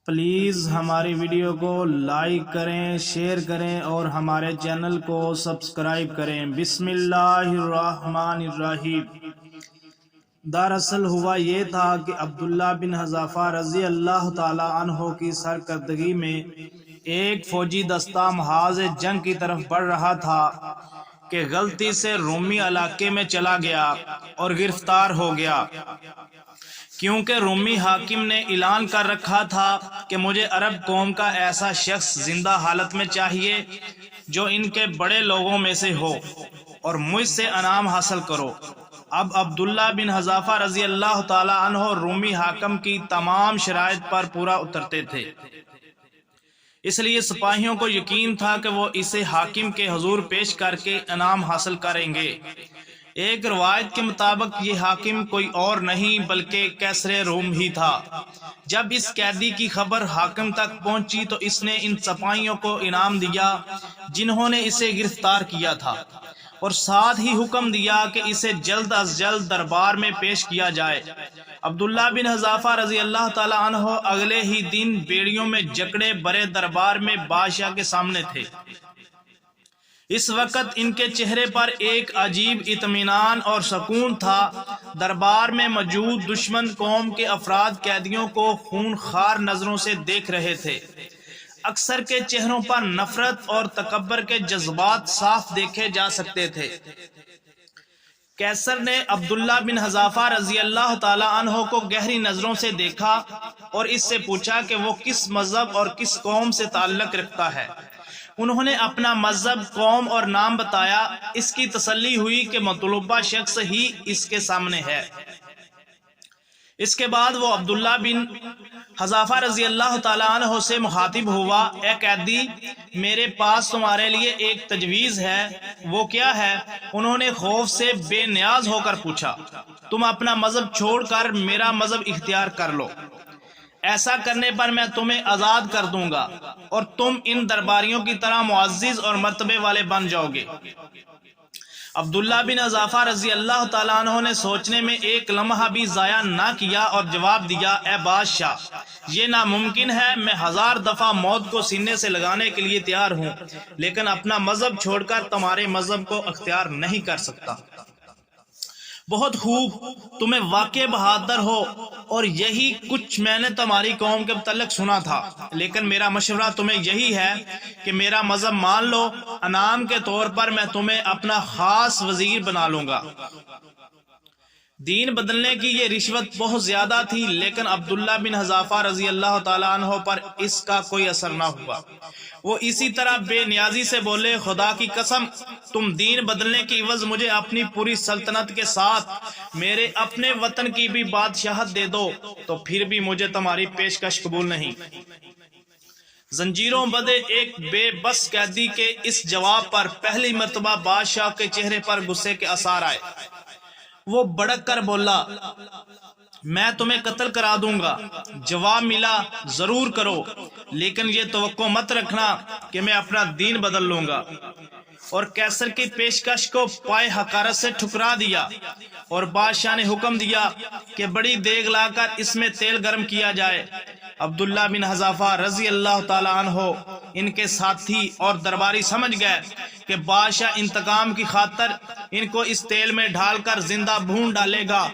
Please ہماری video کو like کریں، شیئر کریں اور ہمارے چینل کو سبسکرائب کریں۔ بسم اللہ الرحمن الرحیم۔ دراصل ہوا یہ تھا کہ عبداللہ بن حذافہ رضی اللہ تعالی عنہ کی سرکردگی میں ایک فوجی دستہ محاذ جنگ کی طرف بڑھ رہا تھا کہ غلطی سے رومی علاقے میں چلا گیا اور گرفتار ہو گیا، کیونکہ رومی حاکم نے اعلان کر رکھا تھا کہ مجھے عرب قوم کا ایسا شخص زندہ حالت میں چاہیے جو ان کے بڑے لوگوں میں سے ہو اور مجھ سے انعام حاصل کرو۔ اب عبداللہ بن حذافہ رضی اللہ تعالی عنہ رومی حاکم کی تمام شرائط پر پورا اترتے تھے، اس لیے سپاہیوں کو یقین تھا کہ وہ اسے حاکم کے حضور پیش کر کے انعام حاصل کریں گے۔ ایک روایت کے مطابق یہ حاکم کوئی اور نہیں بلکہ کیسر روم ہی تھا۔ جب اس قیدی کی خبر حاکم تک پہنچی تو اس نے ان سپاہیوں کو انعام دیا جنہوں نے اسے گرفتار کیا تھا، اور ساتھ ہی حکم دیا کہ اسے جلد از جلد دربار میں پیش کیا جائے۔ عبداللہ بن حذافہ رضی اللہ تعالی عنہ اگلے ہی دن بیڑیوں میں جکڑے برے دربار میں بادشاہ کے سامنے تھے۔ اس وقت ان کے چہرے پر ایک عجیب اطمینان اور سکون تھا۔ دربار میں موجود دشمن قوم کے افراد قیدیوں کو خون خوار نظروں سے دیکھ رہے تھے۔ اکثر کے چہروں پر نفرت اور تکبر کے جذبات صاف دیکھے جا سکتے تھے۔ کیسر نے عبداللہ بن حذافہ رضی اللہ تعالی عنہ کو گہری نظروں سے دیکھا اور اس سے پوچھا کہ وہ کس مذہب اور کس قوم سے تعلق رکھتا ہے۔ انہوں نے اپنا مذہب، قوم اور نام بتایا۔ اس کی تسلی ہوئی کہ مطلوبہ شخص ہی اس کے سامنے ہے۔ اس کے بعد وہ عبداللہ بن حذافہ رضی اللہ تعالی عنہ سے مخاطب ہوا، اے قیدی، میرے پاس تمہارے لیے ایک تجویز ہے۔ وہ کیا ہے؟ انہوں نے خوف سے بے نیاز ہو کر پوچھا۔ تم اپنا مذہب چھوڑ کر میرا مذہب اختیار کر لو۔ ایسا کرنے پر میں تمہیں آزاد کر دوں گا اور تم ان درباریوں کی طرح معزز اور مرتبے والے بن جاؤ گے۔ عبداللہ بن حذافہ رضی اللہ تعالیٰ عنہ نے سوچنے میں ایک لمحہ بھی ضائع نہ کیا اور جواب دیا، اے بادشاہ، یہ ناممکن ہے۔ میں 1000 دفعہ موت کو سینے سے لگانے کے لیے تیار ہوں، لیکن اپنا مذہب چھوڑ کر تمہارے مذہب کو اختیار نہیں کر سکتا۔ بہت خوب، تمہیں واقع بہادر ہو، اور یہی کچھ میں نے تمہاری قوم کے متعلق سنا تھا، لیکن میرا مشورہ تمہیں یہی ہے کہ میرا مذہب مان لو۔ انعام کے طور پر میں تمہیں اپنا خاص وزیر بنا لوں گا۔ دین بدلنے کی یہ رشوت بہت زیادہ تھی، لیکن عبداللہ بن حذافہ رضی اللہ تعالی عنہ پر اس کا کوئی اثر نہ ہوا۔ وہ اسی طرح بے نیازی سے بولے، خدا کی قسم، تم دین بدلنے کی عوض مجھے اپنی پوری سلطنت کے ساتھ میرے اپنے وطن کی بھی بادشاہت دے دو تو پھر بھی مجھے تمہاری پیشکش قبول نہیں۔ زنجیروں بدے ایک بے بس قیدی کے اس جواب پر پہلی مرتبہ بادشاہ کے چہرے پر غصے کے آثار آئے۔ وہ بڑک کر بولا، میں تمہیں قتل کرا دوں گا۔ جواب ملا، ضرور کرو، لیکن یہ توقع مت رکھنا کہ میں اپنا دین بدل لوں گا۔ اور کیسر کی پیشکش کو پائے حقارت سے ٹھکرا دیا، اور بادشاہ نے حکم دیا کہ بڑی دیگ لا کر اس میں تیل گرم کیا جائے۔ عبداللہ بن حذافہ رضی اللہ تعالی عنہ، ان کے ساتھی اور درباری سمجھ گئے کہ بادشاہ انتقام کی خاطر ان کو اس تیل میں ڈھال کر زندہ بھون ڈالے گا۔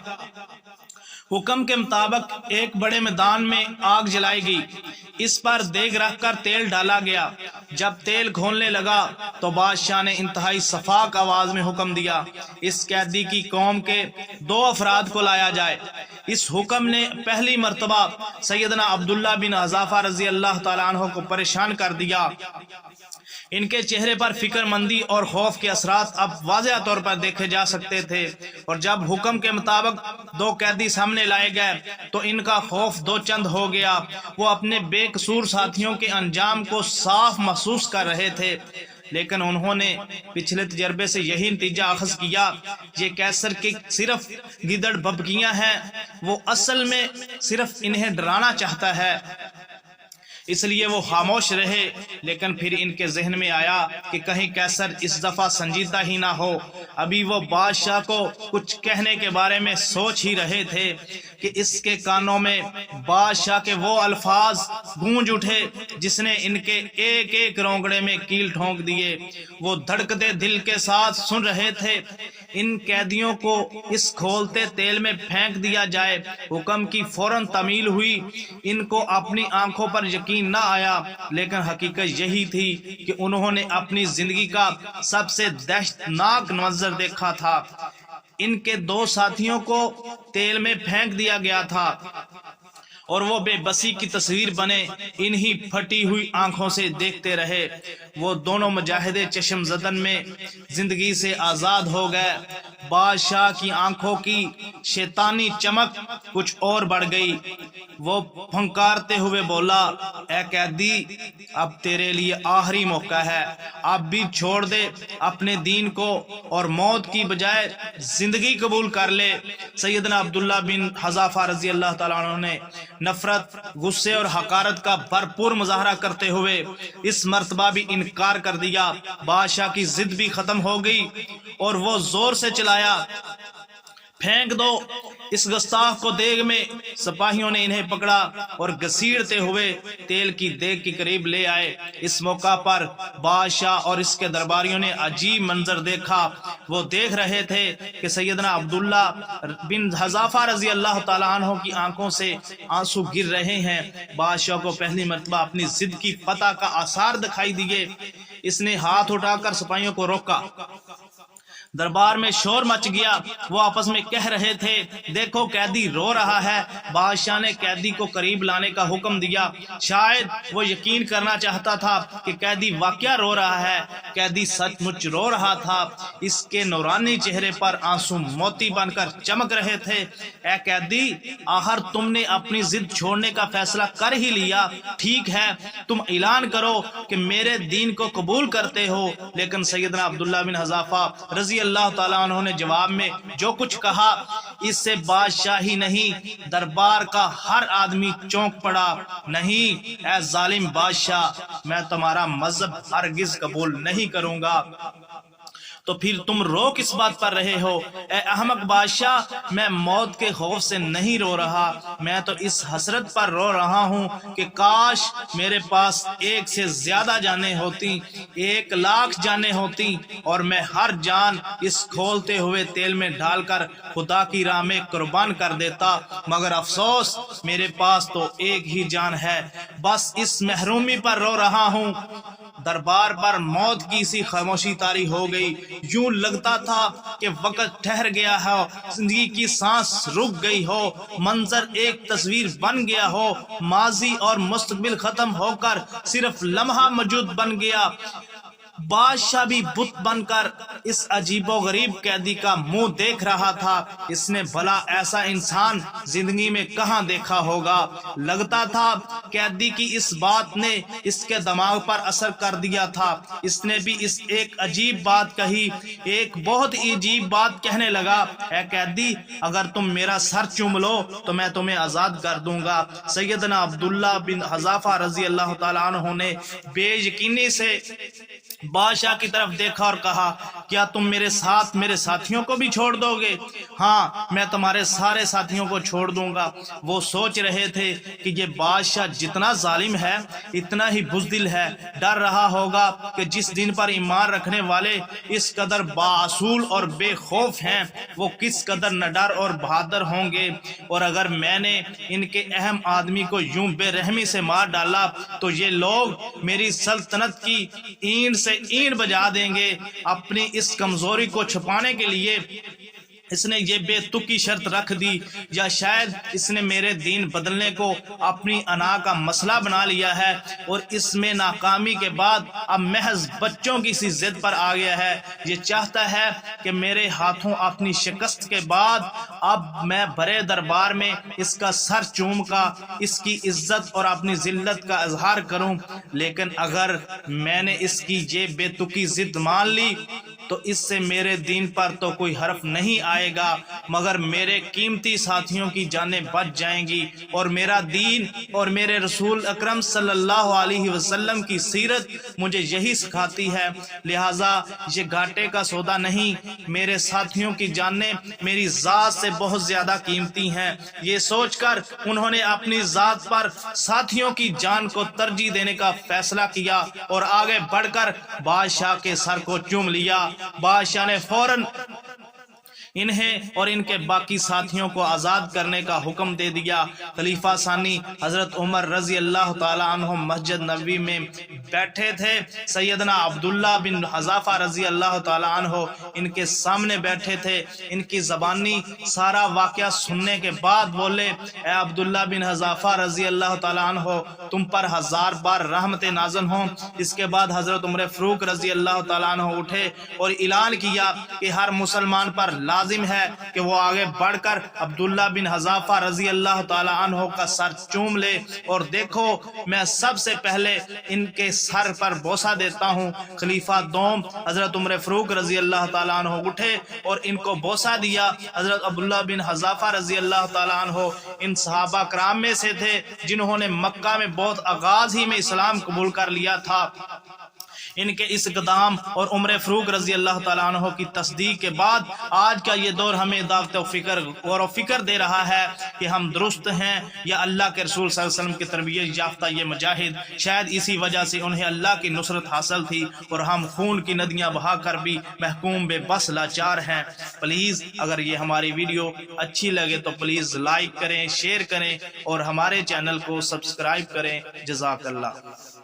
حکم کے مطابق ایک بڑے میدان میں آگ جلائی گئی، اس پر دیگ رکھ کر تیل ڈالا گیا۔ جب تیل کھولنے لگا تو بادشاہ نے انتہائی صفاق آواز میں حکم دیا، اس قیدی کی قوم کے 2 افراد کو لایا جائے۔ اس حکم نے پہلی مرتبہ سیدنا عبداللہ بن حذافہ رضی اللہ تعالی عنہ کو پریشان کر دیا۔ ان کے چہرے پر فکر مندی اور خوف کے اثرات اب واضح طور پر دیکھے جا سکتے تھے، اور جب حکم کے مطابق 2 قیدی سامنے لائے گئے تو ان کا خوف 2 چند ہو گیا۔ وہ اپنے بے قصور ساتھیوں کے انجام کو صاف محسوس کر رہے تھے، لیکن انہوں نے پچھلے تجربے سے یہی نتیجہ اخذ کیا، یہ کیسر کی صرف گیدڑ ببکیاں ہیں، وہ اصل میں صرف انہیں ڈرانا چاہتا ہے۔ اس لیے وہ خاموش رہے، لیکن پھر ان کے ذہن میں آیا کہ کہیں کیسر اس دفعہ سنجیدہ ہی نہ ہو۔ ابھی وہ بادشاہ کو کچھ کہنے کے بارے میں سوچ ہی رہے تھے کہ اس کے کانوں میں بادشاہ کے وہ الفاظ گونج اٹھے جس نے ان کے ایک ایک رونگڑے میں کیل ٹھونک دیے۔ وہ دھڑکتے دل کے ساتھ سن رہے تھے، ان قیدیوں کو اس کھولتے تیل میں پھینک دیا جائے۔ حکم کی فوراً تعمیل ہوئی۔ ان کو اپنی آنکھوں پر یقین نہ آیا، لیکن حقیقت یہی تھی کہ انہوں نے اپنی زندگی کا سب سے دہشتناک منظر دیکھا تھا۔ ان کے 2 ساتھیوں کو تیل میں پھینک دیا گیا تھا اور وہ بے بسی کی تصویر بنے انہی پھٹی ہوئی آنکھوں سے دیکھتے رہے۔ وہ دونوں مجاہدے چشم زدن میں زندگی سے آزاد ہو گئے۔ بادشاہ کی آنکھوں کی شیطانی چمک کچھ اور بڑھ گئی۔ وہ پھنکارتے ہوئے بولا، اے قیدی، اب تیرے لیے آخری موقع ہے، اب بھی چھوڑ دے اپنے دین کو اور موت کی بجائے زندگی قبول کر لے۔ سیدنا عبداللہ بن حذافہ رضی اللہ تعالیٰ عنہ نے نفرت، غصے اور حقارت کا بھرپور مظاہرہ کرتے ہوئے اس مرتبہ بھی انکار کر دیا۔ بادشاہ کی ضد بھی ختم ہو گئی اور وہ زور سے چلایا، پھینک دو اس گستاخ کو دیگ میں۔ سپاہیوں نے انہیں پکڑا اور گھسیٹتے ہوئے تیل کی دیگ کے قریب لے آئے۔ اس موقع پر بادشاہ اور اس کے درباریوں نے عجیب منظر دیکھا۔ وہ دیکھ رہے تھے کہ سیدنا عبداللہ بن حذافہ رضی اللہ تعالیٰ عنہ کی آنکھوں سے آنسو گر رہے ہیں۔ بادشاہ کو پہلی مرتبہ اپنی ضد کی فتح کا آثار دکھائی دیے۔ اس نے ہاتھ اٹھا کر سپاہیوں کو روکا۔ دربار میں شور مچ گیا۔ وہ آپس میں کہہ رہے تھے، دیکھو قیدی رو رہا ہے۔ بادشاہ نے قیدی کو قریب لانے کا حکم دیا۔ شاید وہ یقین کرنا چاہتا تھا کہ قیدی واقعہ رو رہا ہے۔ قیدی سچ مچ رو رہا تھا۔ اس کے نورانی چہرے پر آنسو موتی بن کر چمک رہے تھے۔ اے قیدی، آخر تم نے اپنی ضد چھوڑنے کا فیصلہ کر ہی لیا۔ ٹھیک ہے، تم اعلان کرو کہ میرے دین کو قبول کرتے ہو۔ لیکن سیدنا عبداللہ بن حذافہ رضی اللہ تعالیٰ عنہ نے جواب میں جو کچھ کہا، اس سے بادشاہ ہی نہیں دربار کا ہر آدمی چونک پڑا۔ نہیں اے ظالم بادشاہ، میں تمہارا مذہب ہرگز قبول نہیں کروں گا۔ تو پھر تم رو کس بات پر رہے ہو؟ اے احمق بادشاہ، میں موت کے خوف سے نہیں رو رہا، میں تو اس حسرت پر رو رہا ہوں کہ کاش میرے پاس 1 سے زیادہ جانیں ہوتی، 1,00,000 جانیں ہوتی، اور میں ہر جان اس کھولتے ہوئے تیل میں ڈال کر خدا کی راہ میں قربان کر دیتا، مگر افسوس میرے پاس تو 1 ہی جان ہے، بس اس محرومی پر رو رہا ہوں۔ دربار پر موت کی سی خاموشی طاری ہو گئی۔ یوں لگتا تھا کہ وقت ٹھہر گیا ہو، زندگی کی سانس رک گئی ہو، منظر ایک تصویر بن گیا ہو، ماضی اور مستقبل ختم ہو کر صرف لمحہ موجود بن گیا۔ بادشاہ بھی بت بن کر اس عجیب و غریب قیدی کا منہ دیکھ رہا تھا۔ اس نے بھلا ایسا انسان زندگی میں کہاں دیکھا ہوگا؟ لگتا تھا قیدی کی اس بات نے اس کے دماغ پر اثر کر دیا تھا۔ اس نے بھی اس ایک عجیب بات کہی، ایک بہت عجیب بات کہنے لگا، اے قیدی، اگر تم میرا سر چوم لو تو میں تمہیں آزاد کر دوں گا۔ سیدنا عبداللہ بن حذافہ رضی اللہ تعالیٰ عنہ نے بے یقینی سے بادشاہ کی طرف دیکھا اور کہا، کیا تم میرے ساتھ میرے ساتھیوں کو بھی چھوڑ دو گے؟ ہاں، میں تمہارے سارے ساتھیوں کو چھوڑ دوں گا۔ وہ سوچ رہے تھے کہ یہ بادشاہ جتنا ظالم ہے اتنا ہی بزدل ہے۔ ڈر رہا ہوگا کہ جس دن پر ایمان رکھنے والے اس قدر بااصول اور بے خوف ہیں، وہ کس قدر نڈر اور بہادر ہوں گے۔ اور اگر میں نے ان کے اہم آدمی کو یوں بے رحمی سے مار ڈالا تو یہ لوگ میری سلطنت کی اینٹ سے اینٹ بجا دیں گے۔ اپنی اس کمزوری کو چھپانے کے لیے اس نے یہ بے تکی شرط رکھ دی، یا شاید اس نے میرے دین بدلنے کو اپنی انا کا مسئلہ بنا لیا ہے اور اس میں ناکامی کے بعد اب محض بچوں کی سی ضد پر آ گیا ہے۔ یہ چاہتا ہے کہ میرے ہاتھوں اپنی شکست کے بعد اب میں بڑے دربار میں اس کا سر چوم کا اس کی عزت اور اپنی ذلت کا اظہار کروں، لیکن اگر میں نے اس کی یہ بے تکی ضد مان لی تو اس سے میرے دین پر تو کوئی حرف نہیں آئے گا، مگر میرے قیمتی ساتھیوں کی جانیں بچ جائیں گی، اور میرا دین اور میرے رسول اکرم صلی اللہ علیہ وسلم کی سیرت مجھے یہی سکھاتی ہے، لہٰذا یہ گھاٹے کا سودا نہیں، میرے ساتھیوں کی جانیں میری ذات سے بہت زیادہ قیمتی ہیں۔ یہ سوچ کر انہوں نے اپنی ذات پر ساتھیوں کی جان کو ترجیح دینے کا فیصلہ کیا اور آگے بڑھ کر بادشاہ کے سر کو چوم لیا۔ بادشاہ نے فوراً انہیں اور ان کے باقی ساتھیوں کو آزاد کرنے کا حکم دے دیا۔ خلیفہ ثانی حضرت عمر رضی اللہ تعالی عنہ مسجد نبوی میں بیٹھے تھے، سیدنا عبداللہ بن حذافہ رضی اللہ تعالی عنہ ان کے سامنے بیٹھے تھے۔ ان کی زبانی سارا واقعہ سننے کے بعد بولے، اے عبداللہ بن حذافہ رضی اللہ تعالی عنہ، تم پر 1000 بار رحمت نازل ہوں۔ اس کے بعد حضرت عمر فاروق رضی اللہ تعالی عنہ اٹھے اور اعلان کیا کہ ہر مسلمان پر لازم ہے کہ وہ آگے بڑھ کر عبداللہ بن حذافہ رضی اللہ تعالی عنہ کا سر چوم لے، اور دیکھو میں سب سے پہلے ان کے سر پر بوسہ دیتا ہوں۔ خلیفہ دوم حضرت عمر فاروق رضی اللہ تعالی عنہ اٹھے اور ان کو بوسہ دیا۔ حضرت عبداللہ بن حذافہ رضی اللہ تعالی عنہ ان صحابہ کرام میں سے تھے جنہوں نے مکہ میں بہت آغاز ہی میں اسلام قبول کر لیا تھا۔ ان کے اس اقدام اور عمر فاروق رضی اللہ تعالیٰ عنہ کی تصدیق کے بعد آج کا یہ دور ہمیں دعوت و فکر دے رہا ہے کہ ہم درست ہیں یا اللہ کے رسول صلی اللہ علیہ وسلم کی تربیت یافتہ یہ مجاہد، شاید اسی وجہ سے انہیں اللہ کی نصرت حاصل تھی اور ہم خون کی ندیاں بہا کر بھی محکوم بے بس لاچار ہیں۔ پلیز اگر یہ ہماری ویڈیو اچھی لگے تو پلیز لائک کریں، شیئر کریں اور ہمارے چینل کو سبسکرائب کریں۔ جزاک اللہ۔